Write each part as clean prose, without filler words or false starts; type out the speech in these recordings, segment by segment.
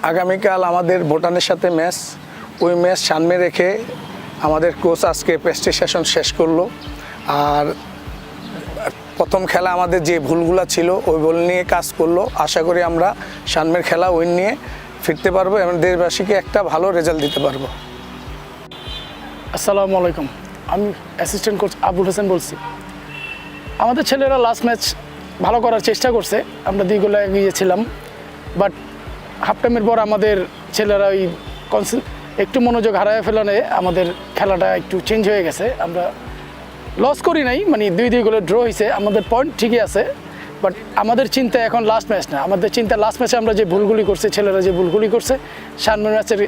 আগামীকাল আমাদের ভুটানের সাথে ম্যাচ, ওই ম্যাচ সামনে রেখে আমাদের কোচ আজকে প্র্যাকটিস সেশন শেষ করলো। আর প্রথম খেলা আমাদের যে ভুলগুলো ছিল ওই ভুল নিয়ে কাজ করলো। আশা করি আমরা সামনের খেলা উইন নিয়ে ফিরতে পারবো এবং দেশবাসীকে একটা ভালো রেজাল্ট দিতে পারবো। আসসালামু আলাইকুম, আমি অ্যাসিস্ট্যান্ট কোচ আবুল হোসেন বলছি। আমাদের ছেলেরা লাস্ট ম্যাচ ভালো করার চেষ্টা করছে, আমরা 2 গোলে এগিয়েছিলাম, বাট হাফ টাইমের পর আমাদের ছেলেরা ওই একটু মনোযোগ হারায় ফেলানে আমাদের খেলাটা একটু চেঞ্জ হয়ে গেছে। আমরা লস করি নাই, মানে 2-2 গোলে ড্র হয়েছে, আমাদের পয়েন্ট ঠিকই আছে, বাট আমাদের চিন্তা এখন লাস্ট ম্যাচ না। আমাদের চিন্তা লাস্ট ম্যাচে আমরা যে ভুলগুলি করছি, ছেলেরা যে ভুলগুলি করছে, সামনের ম্যাচের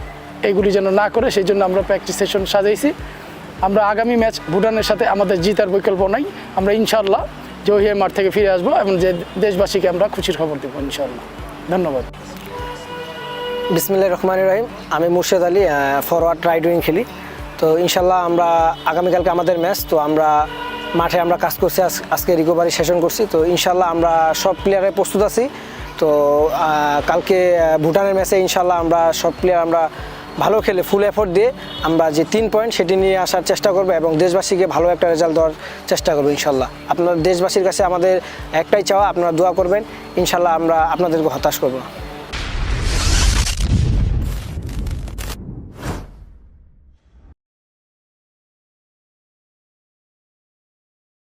এগুলি যেন না করে, সেই জন্য আমরা প্র্যাকটিস সেশন সাজাইছি। আমরা আগামী ম্যাচ ভুটানের সাথে আমাদের জিতার বিকল্প নাই। আমরা ইনশাআল্লাহ জয়ী হয়ে মাঠ থেকে ফিরে আসবো এবং যে দেশবাসীকে আমরা খুশির খবর দেবো ইনশাআল্লাহ। ধন্যবাদ। বিসমিল্লাহির রহমানির রহিম। আমি Murshed Ali, forward right wing খেলি। তো ইনশাল্লাহ আমরা আগামীকালকে আমাদের ম্যাচ, তো আমরা মাঠে আমরা কাজ করছি, আজকে রিকভারি সেশন করছি। তো ইনশাল্লাহ আমরা সব প্লেয়ারে প্রস্তুত আছি। তো কালকে ভুটানের ম্যাচে ইনশাল্লাহ আমরা সব প্লেয়ার আমরা ভালো খেলে ফুল এফোর্ট দিয়ে আমরা যে 3 পয়েন্ট সেটি নিয়ে আসার চেষ্টা করবো এবং দেশবাসীকে ভালো একটা রেজাল্ট দেওয়ার চেষ্টা করবো ইনশাল্লাহ। আপনার দেশবাসীর কাছে আমাদের একটাই চাওয়া, আপনারা দোয়া করবেন, ইনশাল্লাহ আমরা আপনাদেরকে হতাশ করবো না।